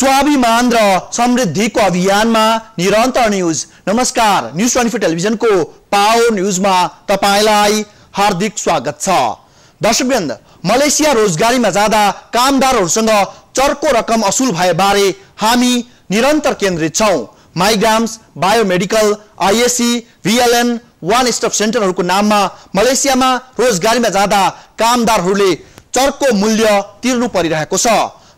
स्वाभिमान र समृद्धिको अभियानमा निरन्तर न्यूज। नमस्कार, न्यूज 24 टेलिभिजनको पावर न्यूजमा तपाईलाई हार्दिक स्वागत छ। दर्शकवृन्द, मलेसिया रोजगारीमा जाँदा कामदारहरूसँग चर्को रकम असुल भए बारे हामी निरन्तर केन्द्रित छौं। माइग्राम्स, biomedical, ISC, VLN, one stop सेन्टरहरूको नाममा मलेसियामा रोजगारीमा जाँदा कामदारहरूले चर्को मूल्य तिर्नु परिरहेको छ।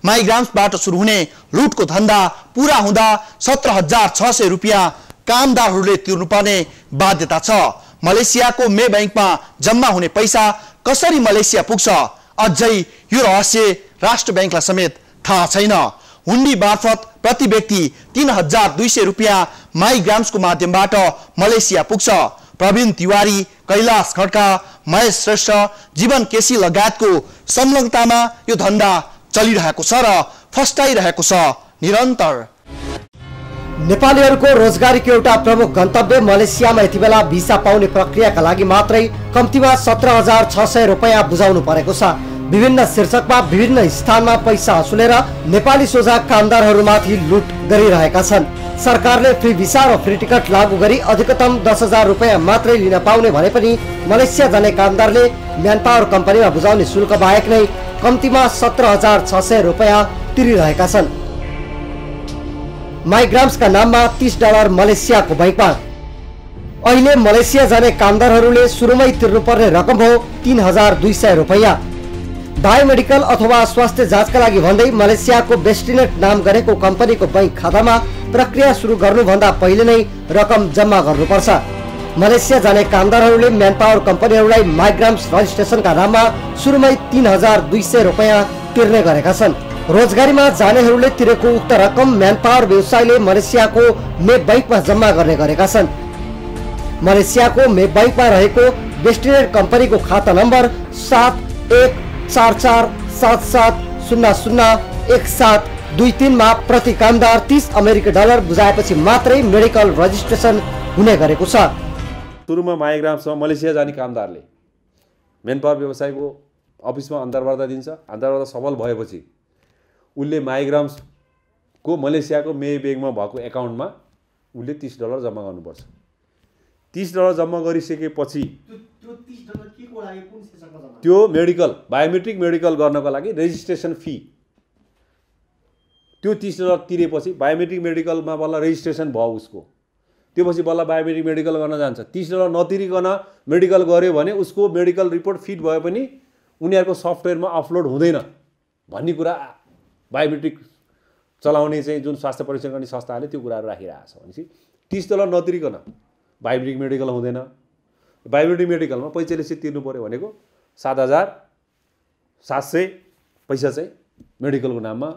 माइग्राम्सबाट सुरु हुने लुटको धन्दा पूरा हुँदा 17,600 रुपियाँ कामदारहरूले तिर्नुपर्ने बाध्यता छ। मलेसियाको मे बैंकमा जम्मा हुने पैसा कसरी मलेसिया पुग्छ, अझै यो रहस्य राष्ट्र बैंकलाई समेत थाहा छैन। हुन्डी मार्फत प्रति व्यक्ति 3,200 रुपियाँ माइग्राम्सको माध्यमबाट मलेसिया पुग्छ। प्रवीण तिवारी, कैलाश खड्का, महेश श्रेष्ठ, जीवन केसी लगायतको संलग्नतामा यो धन्दा चलिरहेको छ र फस्टाइरहेको छ। निरन्तर नेपालीहरूको रोजगारीको एउटा प्रमुख गन्तव्य मलेसियामा यति बेला भिसा पाउने प्रक्रियाका लागि मात्रै कम्तीमा 17,600 रुपियाँ बुझाउनु परेको छ। विभिन्न शीर्षकमा विभिन्न स्थानमा पैसा असुलेर नेपाली सोझा कामदारहरूमाथि लुट गरिरहेका छन्। सरकारले फ्री भिसा र फ्री टिकट लागू गरी अधिकतम 10,000 रुपियाँ मात्रै लिन पाउने भने पनि मलेसिया जाने कामदारले म्यानपावर कम्पनीमा बुझाउने शुल्क बाहेक नै कम्तीमा 17,600 रुपियाँ तिरिरहेका छन्। माइग्राम्सका नाममा $30 मलेसियाको बैंकमा। अहिले मलेसिया जाने कामदारहरूले सुरुमै तिर्नुपर्ने रकम हो 3,200 रुपियाँ। बायोमेडिकल अथवा स्वास्थ्य जाँचका लागि भन्दै मलेसियाको बेस्टिनेट नाम गरेको कम्पनीको बैंक खातामा प्रक्रिया सुरु गर्नुभन्दा पहिले नै रकम जम्मा गर्नुपर्छ। मलेसिया जाने कामदारहरूले म्यानपावर कम्पनीहरूलाई माइग्राम्स रजिस्ट्रेसनका नाममा सुरुमै 3,200 रुपियाँ तिर्ने गरेका छन्। रोजगारीमा जानेहरूले तिरेको उक्त रकम म्यानपावर व्यवसायले मलेसियाको मे बैंकमा जम्मा गर्ने गरेका छन्। मलेसियाको मे बैंकमा रहेको बेस्टिनेट कम्पनीको खाता नम्बर 714477001723 मा प्रति कामदार $30 बुझाएपछि मात्रै मेडिकल रजिस्ट्रेसन हुने गरेको छ। सुरुमा माइग्राम्समा मलेसिया जाने कामदारले म्यानपावर व्यवसायको अफिसमा अन्तर्वार्ता दिन्छ। अन्तर्वार्ता सफल भएपछि उसले माइग्राम्सको मलेसियाको मे बैंकमा भएको एकाउन्टमा उसले $30 जम्मा गर्नुपर्छ। $30 जम्मा गरिसकेपछि त्यो मेडिकल बायोमेट्रिक मेडिकल गर्नको लागि रेजिस्ट्रेसन फी त्यो $30 तिरेपछि बायोमेट्रिक मेडिकलमा बल्ल रेजिस्ट्रेसन भयो उसको। त्यो पछि बल्ल बायोमेट्रिक मेडिकल गर्न जान्छ। $30 नतिरिकन मेडिकल गर्यो भने उसको मेडिकल रिपोर्ट फिट भए पनि उनीहरूको सफ्टवेयरमा अपलोड हुँदैन भन्ने कुरा बायोमेट्रिक चलाउने चाहिँ जुन स्वास्थ्य परीक्षण गर्ने संस्थाले त्यो कुराहरू राखिरहेको छ। भनेपछि $30 नतिरिकन बायोमेट्रिक मेडिकल हुँदैन। बायोमेट्रिक मेडिकलमा पैसा चाहिँ तिर्नु पर्यो भनेको 7,700 पैसा चाहिँ मेडिकलको नाममा।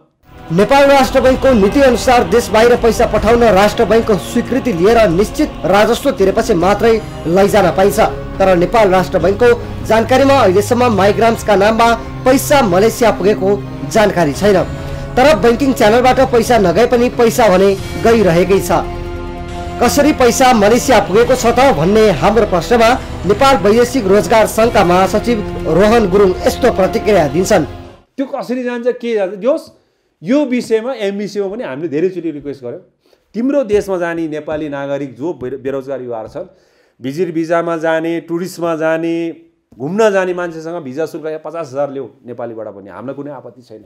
नेपाल राष्ट्र बैंकको नीति अनुसार देश बाहिर पैसा पठाउन राष्ट्र बैंकको स्वीकृति लिएर निश्चित राजस्व तिरेपछि मात्रै लैजान पाइन्छ। तर नेपाल राष्ट्र बैंकको जानकारीमा अहिलेसम्म माइग्राम्सका नाममा पैसा मलेसिया पुगेको जानकारी छैन। तर बैंकिङ च्यानलबाट पैसा नगए पनि पैसा भने गइरहेकै छ। कसरी पैसा मलेसिया पुगेको छ त भन्ने हाम्रो प्रश्नमा नेपाल वैदेशिक रोजगार संघका महासचिव रोहन गुरुङ यस्तो प्रतिक्रिया दिन्छन्। त्यो कसरी जान्छ के जान्छ यो विषयमा एमबिसीमा पनि हामीले धेरैचोटि रिक्वेस्ट गर्यौँ। तिम्रो देशमा जाने नेपाली नागरिक जो बेरोजगार युवाहरू छन्, भिजिट भिजामा जाने, टुरिस्टमा जाने, घुम्न जाने मान्छेसँग भिजा शुल्क 50,000 ल्याऊ नेपालीबाट पनि, हामीलाई कुनै आपत्ति छैन।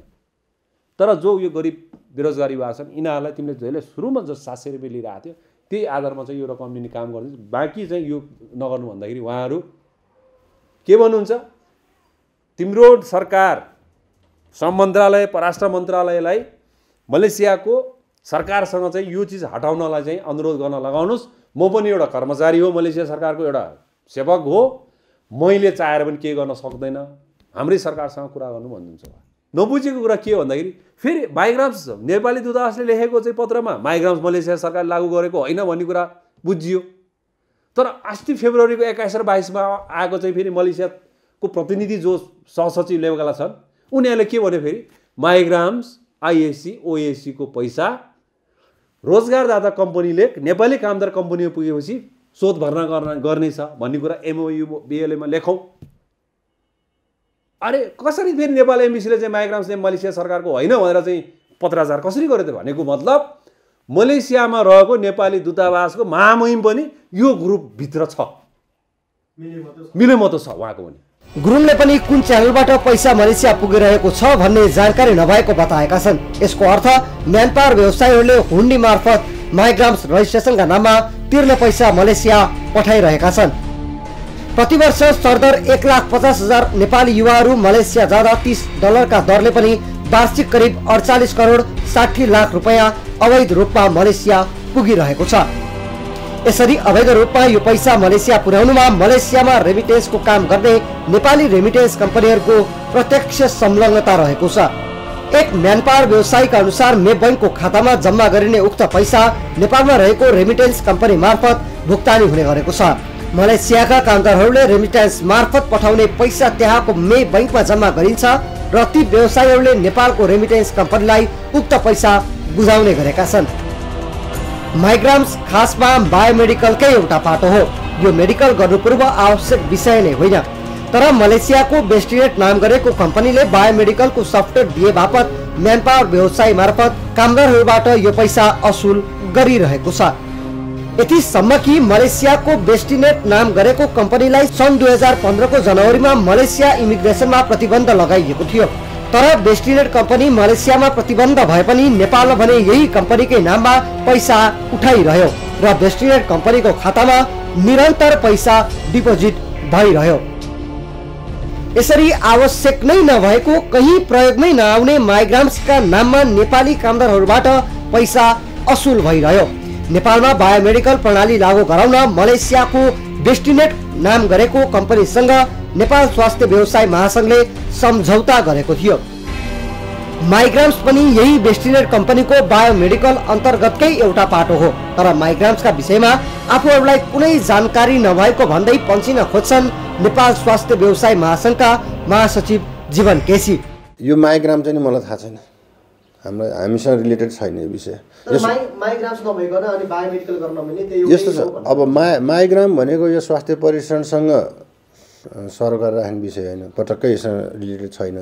तर जो यो गरिब बेरोजगार युवाहरू छन् यिनीहरूलाई तिमीले जहिले सुरुमा जो 700 रुपियाँ लिइरहेको थियो त्यही आधारमा चाहिँ यो रकम लिने काम गर्दैछ। बाँकी चाहिँ यो नगर्नु भन्दाखेरि उहाँहरू के भन्नुहुन्छ, तिम्रो सरकार श्रम मन्त्रालय परराष्ट्र मन्त्रालयलाई मलेसियाको सरकारसँग चाहिँ यो चिज हटाउनलाई चाहिँ अनुरोध गर्न लगाउनुहोस्। म पनि एउटा कर्मचारी हो, मलेसिया सरकारको एउटा सेवक हो, मैले चाहेर पनि केही गर्न सक्दैन, हाम्रै सरकारसँग कुरा गर्नु भन्नुहुन्छ। नबुझेको कुरा के भन्दाखेरि फेरि माइग्राम्स नेपाली दूतावासले लेखेको चाहिँ पत्रमा माइग्राम्स मलेसिया सरकारले लागू गरेको होइन भन्ने कुरा बुझियो। तर अस्ति फेब्रुअरीको 21 र 22 मा आएको चाहिँ फेरि मलेसियाको प्रतिनिधि जो सहसचिव लेभलका छन् उनीहरूले के भन्यो, फेरि माइग्राम्स आईएससी ओएससी को पैसा रोजगारदाता कम्पनीले नेपाली कामदार कम्पनीमा पुगेपछि शोध भर्ना गर्नेछ भन्ने कुरा एमओयू बीएलएमा लेखौँ। अरे कसरी फेरि नेपाल एमबीसीले चाहिँ माइग्राम्स मलेसिया सरकारको होइन भनेर चाहिँ पत्राचार कसरी गर्यो त भनेको मतलब मलेसियामा रहेको नेपाली दूतावासको महामहिम पनि यो ग्रुपभित्र छ, मिलेमतो छ उहाँको पनि। गुरुङले पनि कुन च्यानलबाट पैसा मलेसिया पुगिरहेको छ भन्ने जानकारी नभएको बताएका छन्। यसको अर्थ म्यानपावर व्यवसायीहरूले हुन्डी मार्फत माइग्राम्स रजिस्ट्रेसनका नाममा तिर्ने पैसा मलेसिया पठाइरहेका छन्। प्रतिवर्ष सरदर 1,50,000 नेपाली युवाहरू मलेसिया जाँदा $30 का दरले पनि वार्षिक करिब 48 करोड 60 लाख रुपैयाँ अवैध रूपमा मलेसिया पुगिरहेको छ। यसरी अवैध रूपमा यो पैसा मलेसिया पुर्याउनुमा मलेसियामा रेमिटेन्सको काम गर्ने नेपाली रेमिटेन्स कम्पनीहरूको प्रत्यक्ष संलग्नता रहेको छ। एक म्यानपावर व्यवसायीका अनुसार मे बैंकको खातामा जम्मा गरिने उक्त पैसा नेपालमा रहेको रेमिटेन्स कम्पनी मार्फत भुक्तानी हुने गरेको छ। मलेसियाका कामदारहरूले रेमिटेन्स मार्फत पठाउने पैसा त्यहाँको मे बैंकमा जम्मा गरिन्छ र ती व्यवसायीहरूले नेपालको रेमिटेन्स कम्पनीलाई उक्त पैसा बुझाउने गरेका छन्। माइग्राम्स खासमा बायोमेडिकलकै एउटा पाटो हो। यो मेडिकल गर्नु पूर्व आवश्यक विषय नै होइन, तर मलेसियाको बेस्टिनेट नाम गरेको कम्पनीले बायोमेडिकलको सफ्टवेयर दिए बापत म्यानपावर व्यवसाय मार्फत कामदारहरूबाट यो पैसा असुल गरिरहेको छ। यतिसम्म कि मलेसियाको बेस्टिनेट नाम गरेको कम्पनीलाई सन् 2015 को जनवरीमा मलेसिया इमिग्रेसनमा प्रतिबन्ध लगाइएको थियो। तर बेस्टिनेट कम्पनी मलेसियामा प्रतिबन्ध भए पनि नेपालमा भने यही कम्पनीकै नाममा पैसा उठाइरह्यो र बेस्टिनेट कम्पनीको खातामा निरन्तर पैसा डिपोजिट भइरह्यो। यसरी आवश्यक नै नभएको कहीँ प्रयोगमै नआउने माइग्राम्सका नाममा नेपाली कामदारहरूबाट पैसा असुल भइरह्यो। नेपालमा बायोमेडिकल प्रणाली लागू गराउन मलेसियाको बेस्टिनेट नाम गरेको कम्पनीसँग नेपाल स्वास्थ्य व्यवसाय महासंघले सम्झौता गरेको थियो। माइग्राम्स पनि यही बेस्टिनेट कम्पनीको बायोमेडिकल अन्तर्गतकै एउटा पाटो हो। तर माइग्राम्सका विषयमा आफूहरूलाई कुनै जानकारी नभएको भन्दै पन्चिन खोज्छन् नेपाल स्वास्थ्य व्यवसाय महासंघका महासचिव जीवन केसी। यो माइग्राम चाहिँ मलाई थाहा छैन, हामीसँग रिलेटेड छैन यो विषय। माइग्राम्स नभइकन अनि बायोमेडिकल गर्न मिल्ने त्यही यस्तो छ। अब माइग्राम भनेको यो स्वास्थ्य परीक्षणसँग सरकार राख्ने विषय होइन, पटक्कै यससँग रिलेटेड छैन।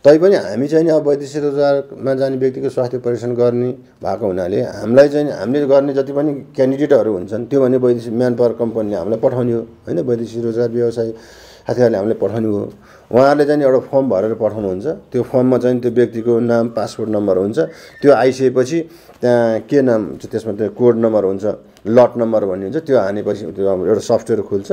तैपनि हामी चाहिँ अब वैदेशिक रोजगारमा जाने व्यक्तिको स्वास्थ्य परीक्षण गर्ने भएको हुनाले हामीलाई चाहिँ हामीले गर्ने जति पनि क्यान्डिडेटहरू हुन्छन् त्यो भने वैदेशिक म्यानपावर कम्पनीले हामीलाई पठाउने हो होइन, वैदेशिक रोजगार व्यवसाय साथीहरूले हामीलाई पठाउने हो। उहाँहरूले चाहिँ एउटा फर्म भरेर पठाउनुहुन्छ, त्यो फर्ममा चाहिँ त्यो व्यक्तिको नाम पासपोर्ट नम्बर हुन्छ, त्यो आइसकेपछि त्यहाँ के नाम त्यसमा त्यो कोड नम्बर हुन्छ, लट नम्बर भन्ने हुन्छ, त्यो हानेपछि त्यो एउटा सफ्टवेयर खुल्छ,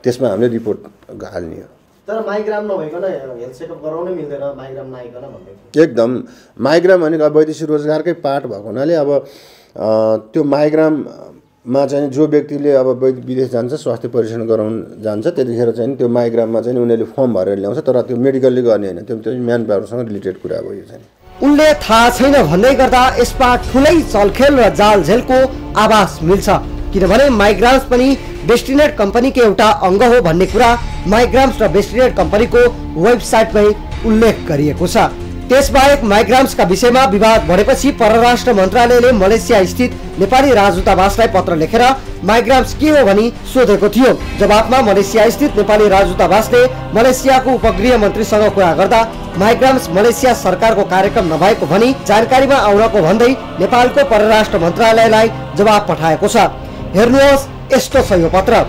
त्यसमा हामीले रिपोर्ट हाल्ने हो। तर माइग्राम नभइकन हेल्थ चेकअप गराउनै मिल्दैन, माइग्राम नआइकन भन्दै एकदम माइग्राम भनेको वैदेशिक रोजगारकै पार्ट भएको हुनाले अब त्यो माइग्राममा चाहिँ जो व्यक्तिले अब विदेश जान्छ स्वास्थ्य परीक्षण गराउन जान्छ त्यतिखेर चाहिँ त्यो माइग्राममा चाहिँ उनीहरूले फर्म भरेर ल्याउँछ, तर त्यो मेडिकलले गर्ने होइन, त्यो म्यान पावरसँग रिलेटेड कुरा हो यो चाहिँ। उनले थाहा छैन भन्दै गर्दा यसमा ठुलै चलखेल र जालझेलको आभास मिल्छ, किनभने माइग्राम्स पनि बेस्टिनेट कम्पनीको एउटा अङ्ग हो भन्ने कुरा माइग्राम्स र बेस्टिनेट कम्पनीको वेबसाइटमै उल्लेख गरिएको छ। त्यसबाहेक माइग्राम्सका विषयमा विवाद बढेपछि परराष्ट्र मन्त्रालयले मलेसिया स्थित नेपाली राजदूतावासलाई पत्र लेखेर माइग्राम्स के हो भनी सोधेको थियो। जवाफमा मलेसिया स्थित नेपाली राजदूतावासले मलेसियाको उपगृह मन्त्रीसँग कुरा गर्दा माइग्राम्स मलेसिया सरकारको कार्यक्रम नभएको भनी जानकारीमा आउनको भन्दै नेपालको परराष्ट्र मन्त्रालयलाई जवाफ पठाएको छ। हेर्नुहोस् यस्तो छ यो पत्र।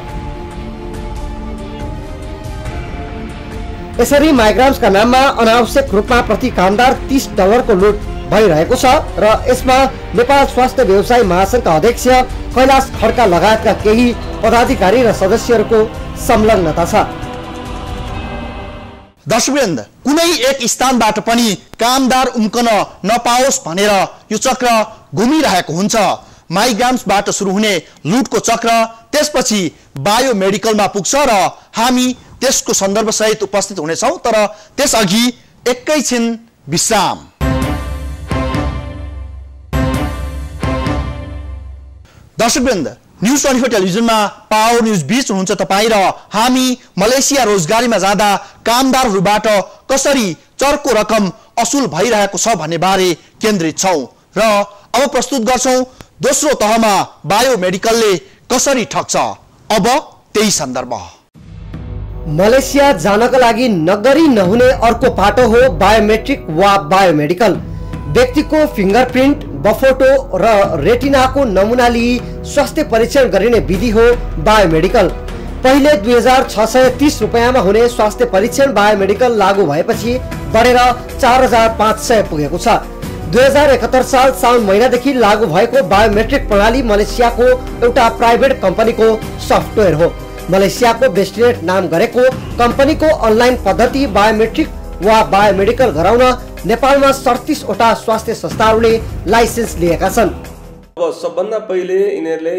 यसरी माइग्राम्सका नाममा अनावश्यक रूपमा प्रति कामदार $30 को लुट भइरहेको छ र यसमा नेपाल स्वास्थ्य व्यवसाय महासंघका अध्यक्ष कैलाश खड्का लगायतका केही पदाधिकारी र सदस्यहरूको संलग्नता छ। दर्शकवृन्द, कुनै एक स्थानबाट पनि कामदार उम्कन नपाओस् भनेर यो चक्र घुमिरहेको हुन्छ। माइग्राम्सबाट सुरु हुने लुटको चक्र त्यसपछि बायोमेडिकलमा पुग्छ र हामी त्यसको सन्दर्भ सहित उपस्थित हुनेछौँ, तर त्यसअघि एकैछिन विश्राम। दर्शकवृन्द, न्यूज 24 टेलिभिजनमा पावर न्यूज 20 हुनुहुन्छ तपाईँ र हामी मलेसिया रोजगारीमा जाँदा कामदारहरूबाट कसरी चर्को रकम असुल भइरहेको छ भन्ने बारे केन्द्रित छौँ र अब प्रस्तुत गर्छौँ दोस्रो तहमा बायोमेडिकलले कसरी ठग्छ, अब त्यही सन्दर्भ। मलेसिया जानका लागि नगरी नहुने अर्को पाटो हो बायोमेट्रिक वा बायोमेडिकल। व्यक्तिको फिङ्गरप्रिन्ट, बफोटो र रेटिनाको नमुना लिई स्वास्थ्य परीक्षण गरिने विधि हो बायोमेडिकल। पहिले 2630 रुपैयाँमा हुने स्वास्थ्य परीक्षण बायोमेडिकल लागू भएपछि बढेर 4500 पुगेको छ। 2071 साल साउन महिनादेखि लागू भएको बायोमेट्रिक प्रणाली मलेसियाको एउटा प्राइभेट कम्पनीको सफ्टवेयर हो। मलेसियाको बेस्टिनेट नाम गरेको कम्पनीको अनलाइन पद्धति बायोमेट्रिक वा बायोमेडिकल गराउन नेपालमा 37 वटा स्वास्थ्य संस्थाहरूले लाइसेन्स लिएका छन्। अब सबभन्दा पहिले यिनीहरूले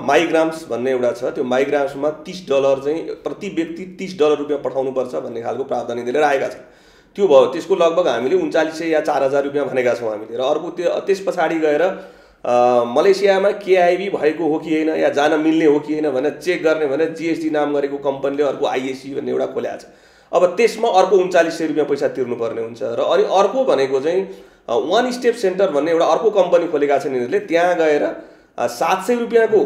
माइग्राम्स भन्ने एउटा छ, त्यो माइग्राम्समा $30 चाहिँ प्रति व्यक्ति $30 रुपियाँ पठाउनुपर्छ भन्ने खालको प्रावधान यिनीहरूले राखेका छन्। त्यो भयो, त्यसको लगभग हामीले 3900 या 4000 रुपियाँ भनेका छौँ हामीले। र अर्को त्यस पछाडि गएर मलेसियामा केआइबी भएको हो कि होइन या जान मिल्ने हो कि होइन भनेर चेक गर्ने भनेर जीएसटी नाम गरेको कम्पनीले अर्को आइएससी भन्ने एउटा खोलेको छ। अब त्यसमा अर्को 3900 रुपियाँ पैसा तिर्नुपर्ने हुन्छ। र अनि अर्को भनेको चाहिँ वान स्टेप सेन्टर भन्ने एउटा अर्को कम्पनी खोलेका छन् यिनीहरूले। त्यहाँ गएर 700 रुपियाँको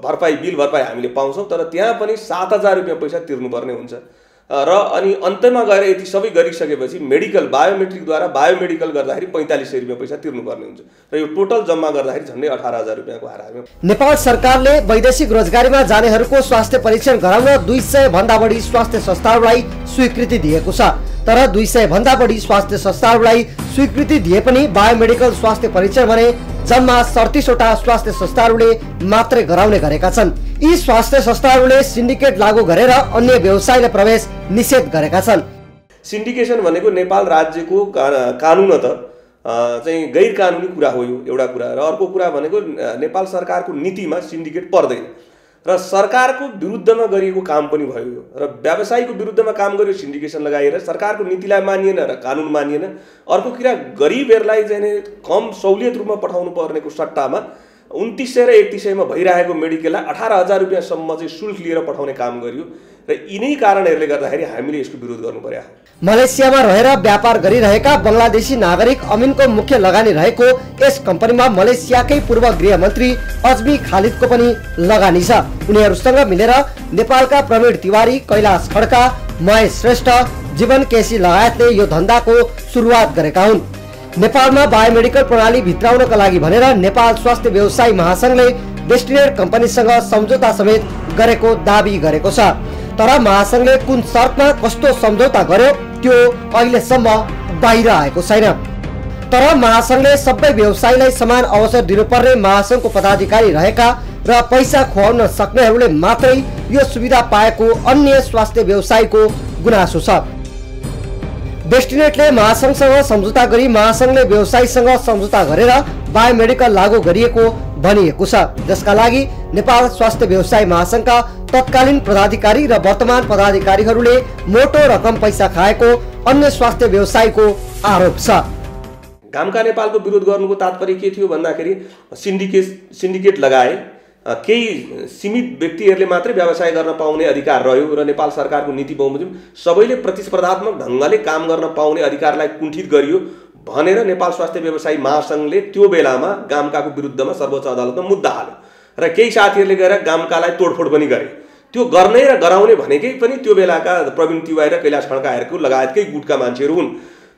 भरपाई बिल भरपाई हामीले पाउँछौँ, तर त्यहाँ पनि 7000 रुपियाँ पैसा तिर्नुपर्ने हुन्छ। र अनि अन्तमा गएर यति सबै गरिसकेपछि मेडिकल बायोमेट्रिकद्वारा बायोमेडिकल गर्दाखेरि 4500 रुपियाँ पैसा तिर्नुपर्ने हुन्छ। र यो टोटल जम्मा गर्दाखेरि झन्डै 18000 रुपियाँको हाराहारीमा। नेपाल सरकारले वैदेशिक रोजगारीमा जानेहरूको स्वास्थ्य परीक्षण गराउन 200 भन्दा बढी स्वास्थ्य संस्थाहरूलाई स्वीकृति दिएको छ। तर 200 भन्दा बढी स्वास्थ्य संस्थाहरूलाई स्वीकृति दिए पनि बायोमेडिकल स्वास्थ्य परीक्षण भने जम्मा 37 वटा स्वास्थ्य संस्थाहरूले मात्रै गराउने गरेका छन्। यी स्वास्थ्य संस्थाहरूले सिन्डिकेट लागू गरेर अन्य व्यवसायलाई प्रवेश निषेध गरेका छन्। सिन्डिकेसन भनेको नेपाल राज्यको कानुन चाहिँ गैर कानुनी कुरा हो यो एउटा कुरा। र अर्को कुरा भनेको नेपाल सरकारको नीतिमा सिन्डिकेट पर्दैन र सरकारको विरुद्धमा गरिएको काम पनि भयो यो। र व्यवसायीको विरुद्धमा काम गर्यो सिन्डिकेसन लगाएर, सरकारको नीतिलाई मानिएन र कानुन मानिएन। अर्को कुरा गरिबहरूलाई चाहिँ कम सहुलियत रूपमा पठाउनु पर्नेको सट्टामा 2900 र 3100 भइरहेको मेडिकललाई 18000 रुपियाँसम्म चाहिँ शुल्क लिएर पठाउने काम गरियो। र यिनै कारणहरूले गर्दाखेरि हामीले यसको विरोध गर्नु पर्यो। मलेसियामा रहेर व्यापार गरिरहेका बङ्गलादेशी नागरिक अमिनको मुख्य लगानी रहेको यस कम्पनीमा मलेसियाकै पूर्व गृहमन्त्री अजमी खालिदको पनि लगानी छ। उनीहरूसँग मिलेर नेपालका प्रवीण तिवारी, कैलाश खड्का, महेश श्रेष्ठ, जीवन केसी लगायतले यो धन्दाको सुरुवात गरेका हुन्। नेपालमा बायोमेडिकल प्रणाली भित्राउनका लागि भनेर नेपाल स्वास्थ्य व्यवसायी महासंघले डेस्टिनेट कम्पनीसँग सम्झौता समेत गरेको दाबी गरेको छ। तर महासंघले कुन शर्तमा कस्तो सम्झौता गर्यो त्यो अहिलेसम्म बाहिर आएको छैन। तर महासंघले सबै व्यवसायीलाई समान अवसर दिनुपर्ने महासंघको पदाधिकारी रहेका र पैसा खुवाउन सक्नेहरूले मात्रै यो सुविधा पाएको अन्य स्वास्थ्य व्यवसायीको गुनासो छ। डेस्टिनेटले महासंघसँग सम्झौता गरी महासंघले व्यवसायीसँग सम्झौता गरेर बायोमेडिकल लागू गरिएको भनिएको छ, जसका लागि नेपाल स्वास्थ्य व्यवसायी महासंघका तत्कालीन पदाधिकारी र वर्तमान पदाधिकारीहरूले मोटो रकम पैसा खाएको अन्य स्वास्थ्य व्यवसायीको आरोप छ। घामका नेपालको विरोध गर्नुको तात्पर्य के थियो भन्दाखेरि सिन्डिकेट लगाए, केही सीमित व्यक्तिहरूले मात्रै व्यवसाय गर्न पाउने अधिकार रह्यो र नेपाल सरकारको नीति बमोजिम सबैले प्रतिस्पर्धात्मक ढङ्गले काम गर्न पाउने अधिकारलाई कुण्ठित गरियो भनेर नेपाल स्वास्थ्य व्यवसायी महासंघले त्यो बेलामा गामकाको विरुद्धमा सर्वोच्च अदालतमा मुद्दा हाल्यो र केही साथीहरूले गएर गामकालाई तोडफोड पनि गरे। त्यो गर्ने र गराउने भनेकै पनि त्यो बेलाका प्रवीण तिवारी र कैलाश खड्काहरूको लगायतकै गुटका मान्छेहरू हुन्।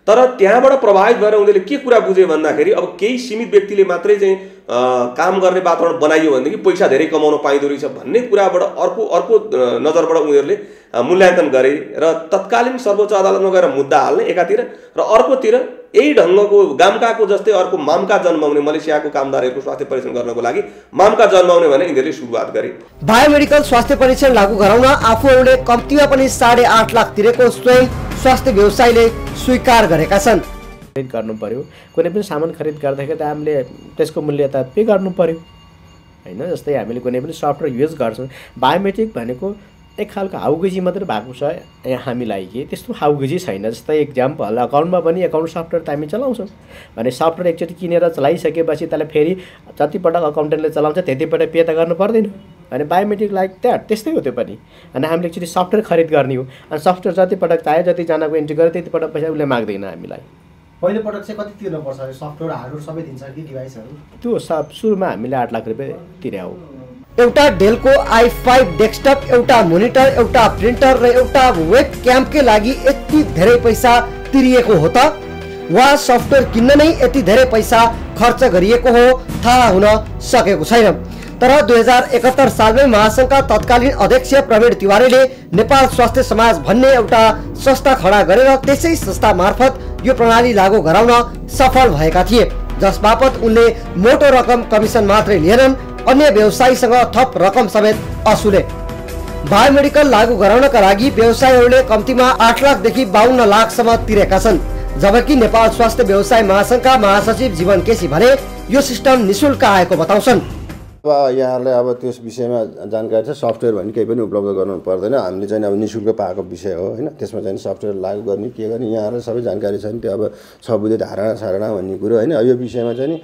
तर त्यहाँबाट प्रभावित भएर उनीहरूले के कुरा बुझे भन्दाखेरि अब केही सीमित व्यक्तिले मात्रै चाहिँ काम गर्ने वातावरण बनाइयो भनेदेखि पैसा धेरै कमाउन पाइँदो रहेछ भन्ने कुराबाट अर्को नजरबाट उनीहरूले मूल्याङ्कन गरे र तत्कालीन सर्वोच्च अदालतमा गएर मुद्दा हाल्ने एकातिर र अर्कोतिर यही ढङ्गको गामकाको जस्तै अर्को मामका जन्माउने मलेसियाको कामदारहरूको स्वास्थ्य परीक्षण गर्नको लागि मामका जन्माउने भने यिनीहरूले सुरुवात गरे। बायोमेडिकल स्वास्थ्य परीक्षण लागू गराउन आफूहरूले कम्तीमा पनि 8.5 लाख तिरेको स्वयं स्वास्थ्य व्यवसायीले स्वीकार गरेका छन्। खरिद गर्नु पर्यो, कुनै पनि सामान खरिद गर्दाखेरि त हामीले त्यसको मूल्य त पे गर्नु पर्यो हैन। जस्तै हामीले कुनै पनि सफ्टवेयर युज गर्छौँ, बायोमेट्रिक भनेको एक खालको हाउगजी मात्रै भएको छ यहाँ हामीलाई कि त्यस्तो हाउगजी छैन। जस्तै एक्जाम्पल अकाउन्टमा पनि अकाउन्ट सफ्टवेयर त हामी चलाउँछौँ भने सफ्टवेयर एकचोटि किनेर चलाइसकेपछि त्यसलाई फेरि जतिपटक अकाउन्टेन्टले चलाउँछ त्यतिपटक पे त गर्नु पर्दैन। अनि बायोमेट्रिक लाइक द्याट त्यस्तै हो त्यो पनि। अनि हामीले एकचोटि सफ्टवेयर खरिद गर्ने हो, अनि सफ्टवेयर जतिपटक चाहे जतिजनाको एन्ट्री गर्यो त्यतिपटक पैसा उसले माग्दैन हामीलाई। पहिलोपटक चाहिँ कति तिर्नुपर्छ? सफ्टवेयर हार्डवेयर सबै दिन्छ कि डिभाइसहरू? त्यो सुरुमा हामीले 8 लाख रुपियाँ तिर्या हो। एउटा डेलको i5 डेस्कटप, एउटा मोनिटर, एउटा प्रिन्टर र एउटा वेब क्यामकै लागि यति धेरै पैसा तिरिएको हो त? वा सफ्टवेयर किन्न नै यति धेरै पैसा खर्च गरिएको हो थाहा हुन सकेको छैन। तर 2071 सालमै महासंघका तत्कालीन अध्यक्ष प्रवीण तिवारीले नेपाल स्वास्थ्य समाज भन्ने एउटा संस्था खडा गरेर त्यसै संस्था मार्फत यो प्रणाली लागू गराउन सफल भएका थिए, जसबापत उनले मोटो रकम कमिसन मात्रै लिएनन्, अन्य व्यवसायीसँग थप रकम समेत असुले। बायोमेडिकल लागू गराउनका लागि व्यवसायीहरूले कम्तीमा 8 लाखदेखि 52 लाखसम्म तिरेका छन्, जबकि नेपाल स्वास्थ्य व्यवसाय महासंघका महासचिव जीवन केसी भने यो सिस्टम निशुल्क आएको बताउँछन्। अब यहाँहरूलाई अब त्यस विषयमा जानकारी छ, सफ्टवेयर भन्ने केही पनि उपलब्ध गर्नु पर्दैन, हामीले चाहिँ अब निशुल्क पाएको विषय हो होइन। त्यसमा चाहिँ सफ्टवेयर लागू गर्ने के गर्ने यहाँहरूलाई सबै जानकारी छ नि, त्यो अब सबुझे धारणा भन्ने कुरो होइन। यो विषयमा चाहिँ नि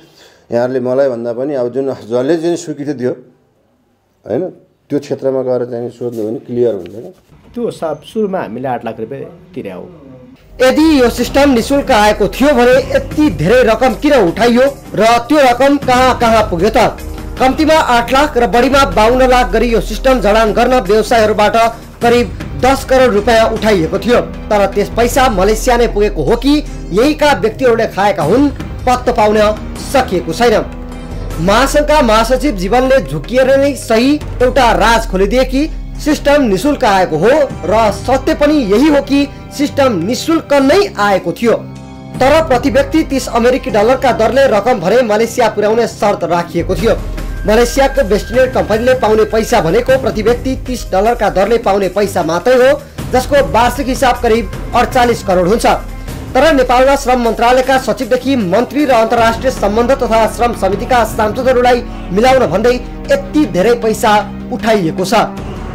यहाँहरूले मलाई भन्दा पनि अब जुन जसले चाहिँ स्वीकृति दियो होइन त्यो क्षेत्रमा गएर चाहिँ सोध्नु भने क्लियर हुन्छ क्या। त्यो सुरुमा हामीले 8 लाख रुपियाँ तिरे हो। यदि यो सिस्टम निशुल्क आएको थियो भने यति धेरै रकम किन उठाइयो र त्यो रकम कहाँ पुग्यो त? कम्तीमा 8 लाख र बढीमा 52 लाख गरी यो सिस्टम जडान गर्न व्यवसायीहरूबाट करिब 10 करोड रुपियाँ उठाइएको थियो। तर त्यस पैसा मलेसिया नै पुगेको हो कि यहीका व्यक्तिहरूले खाएका हुन् पत्तो पाउन सकिएको छैन। महासंघका महासचिव जीवनले झुकिएर नै सही एउटा राज खोलिदिए कि सिस्टम निशुल्क आएको हो र सत्य पनि यही हो कि सिस्टम निशुल्क नै आएको थियो। तर प्रति व्यक्ति 30 अमेरिकी डलरका दरले रकम भरे मलेसिया पुर्याउने शर्त राखिएको थियो। मलेसियाको बेस्टिनेट कम्पनीले पाउने पैसा भनेको प्रति व्यक्ति 30 डलरका दरले पाउने पैसा मात्रै हो, जसको वार्षिक हिसाब करिब 48 करोड हुन्छ। तर नेपालमा श्रम मन्त्रालयका सचिवदेखि मन्त्री र अन्तर्राष्ट्रिय सम्बन्ध तथा श्रम समितिका सांसदहरूलाई मिलाउन भन्दै यति धेरै पैसा उठाइएको छ।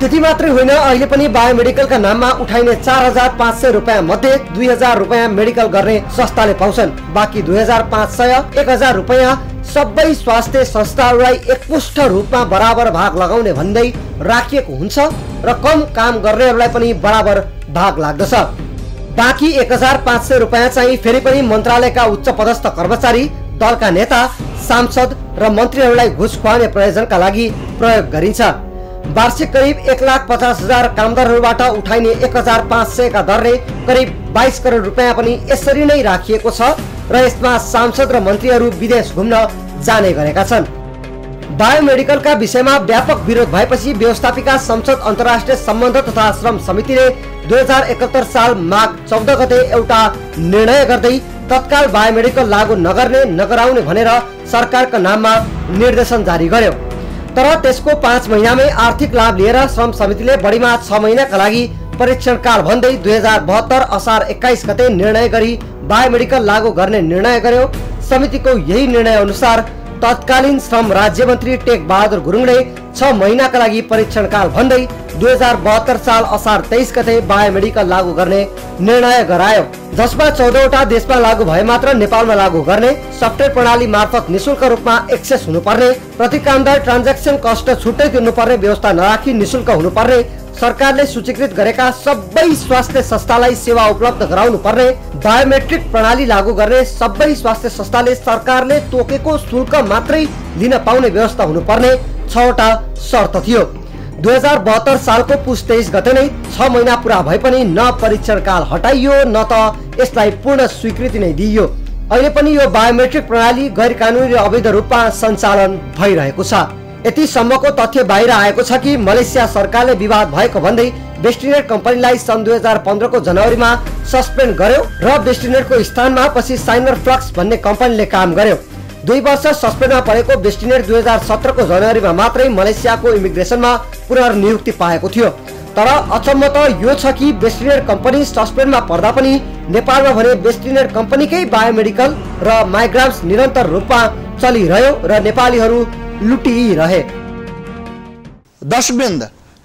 त्यति मात्रै होइन, अहिले पनि बायोमेडिकलका नाममा उठाइने 4500 रुपियाँ मध्ये 2000 रुपियाँ मेडिकल गर्ने संस्थाले पाउँछन्। बाँकी 2500 1000 रुपियाँ सबै स्वास्थ्य संस्थाहरूलाई एकमुष्ट रूपमा बराबर भाग लगाउने भन्दै राखिएको हुन्छ र कम काम गर्नेहरूलाई पनि बराबर भाग लाग्दछ। बाँकी 1500 रुपियाँ चाहिँ फेरि पनि मन्त्रालयका उच्च पदस्थ कर्मचारी, दलका नेता, सांसद र मन्त्रीहरूलाई घुस खुवाउने प्रयोजनका लागि प्रयोग गरिन्छ। वार्षिक करिब 1,50,000 कामदारहरूबाट उठाइने 1500 का दरले करिब 22 करोड रुपियाँ पनि यसरी नै राखिएको छ र यसमा सांसद र मन्त्रीहरू विदेश घुम्न जाने गरेका छन्। बायोमेडिकलका विषयमा व्यापक विरोध भएपछि व्यवस्थापिका संसद अन्तर्राष्ट्रिय सम्बन्ध तथा श्रम समितिले 2071 साल माघ 14 गते एउटा निर्णय गर्दै तत्काल बायोमेडिकल लागू नगर्ने नगराउने भनेर सरकारका नाममा निर्देशन जारी गर्यो। तर त्यसको 5 महिनामै आर्थिक लाभ लिएर श्रम समितिले बढीमा 6 महिनाका लागि परीक्षण काल भन्दै 2072 असार 21 गते निर्णय गरी बायोमेडिकल लागू गर्ने निर्णय गर्यो। समितिको यही निर्णय अनुसार तत्कालीन श्रम राज्य मन्त्री टेक बहादुर गुरुङले 6 महिनाका लागि परीक्षण काल भन्दै 2072 साल असार 23 गते बायोमेडिकल लागू गर्ने निर्णय गरायो, जसमा 14 वटा देशमा लागू भए मात्र नेपालमा लागू गर्ने, सफ्टवेयर प्रणाली मार्फत निशुल्क रूपमा एक्सेस हुनुपर्ने, प्रति कामदार ट्रान्ज्याक्सन कस्ट छुट्टै तिर्नुपर्ने व्यवस्था नराखी निशुल्क हुनुपर्ने, सरकारले सूचीकृत गरेका सबै स्वास्थ्य संस्थालाई सेवा उपलब्ध गराउनु पर्ने, बायोमेट्रिक प्रणाली लागू गर्ने सबै स्वास्थ्य संस्थाले सरकारले तोकेको शुल्क मात्रै लिन पाउने व्यवस्था हुनुपर्ने 6 वटा शर्त थियो। 2072 सालको पुस 23 गते नै 6 महिना पुरा भए पनि न परीक्षण काल हटाइयो न त यसलाई पूर्ण स्वीकृति नै दिइयो। अहिले पनि यो बायोमेट्रिक प्रणाली गैर कानुनी र अवैध रूपमा सञ्चालन भइरहेको छ। यति सम्मको तथ्य बाहिर आएको छ कि मलेसिया सरकारले विवाद भएको भन्दै बेस्टिनेट कम्पनीलाई सन् 2015 को जनवरीमा सस्पेन्ड गर्यो र बेस्टिनेटको स्थानमा पछि साइनर फ्लक्स भन्ने कम्पनीले काम गर्यो। 2 वर्ष सस्पेन्डमा परेको बेस्टिनेट 2017 को जनवरीमा मात्रै मलेसियाको इमिग्रेसनमा पुनर्नियुक्ति पाएको थियो। तर अचम्म त यो छ कि बेस्टिनेट कम्पनी सस्पेन्डमा पर्दा पनि नेपालमा भने बेस्टिनेट कम्पनीकै बायोमेडिकल र माइग्राम्स निरन्तर रूपमा चलिरह्यो र नेपालीहरू लुटिरहे। दर्शकवृन्द,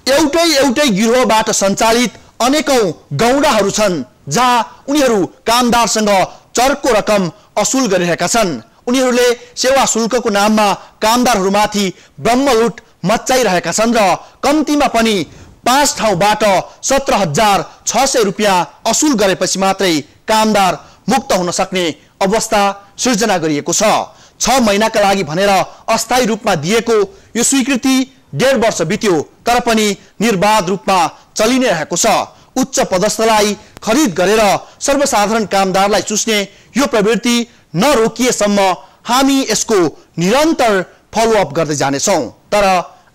एउटै गिरोहबाट सञ्चालित अनेकौं गौडाहरू छन् जहाँ उनीहरू कामदारसँग चर्को रकम असुल गरिरहेका छन्। उनीहरूले सेवा शुल्कको नाममा कामदारहरूमाथि ब्रह्मलुट मच्चाइरहेका छन् र कम्तीमा पनि 5 ठाउँबाट 17,600 रुपियाँ असुल गरेपछि मात्रै कामदार मुक्त हुन सक्ने अवस्था सृजना गरिएको छ। 6 महिनाका लागि भनेर अस्थायी रूपमा दिएको यो स्वीकृति 1.5 वर्ष बित्यो तर पनि निर्बाध रूपमा चलि नै रहेको छ। उच्च पदस्थलाई खरिद गरेर सर्वसाधारण कामदारलाई चुस्ने यो प्रवृत्ति नरोकिएसम्म हामी यसको निरन्तर फलोअप गर्दै जानेछौँ। तर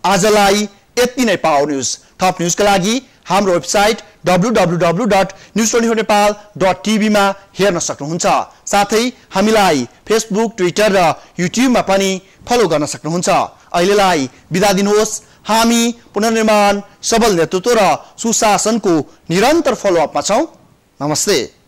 आजलाई यति नै पावर न्यूज। थप न्यूजका लागि हाम्रो वेबसाइट www.news24nepal.tv मा हेर्न सक्नुहुन्छ। साथै हामीलाई फेसबुक, ट्विटर र युट्युबमा पनि फलो गर्न सक्नुहुन्छ। अहिलेलाई बिदा दिनुहोस्। हामी पुनर्निर्माण, सबल नेतृत्व र सुशासनको निरन्तर फलोअपमा छौँ। नमस्ते।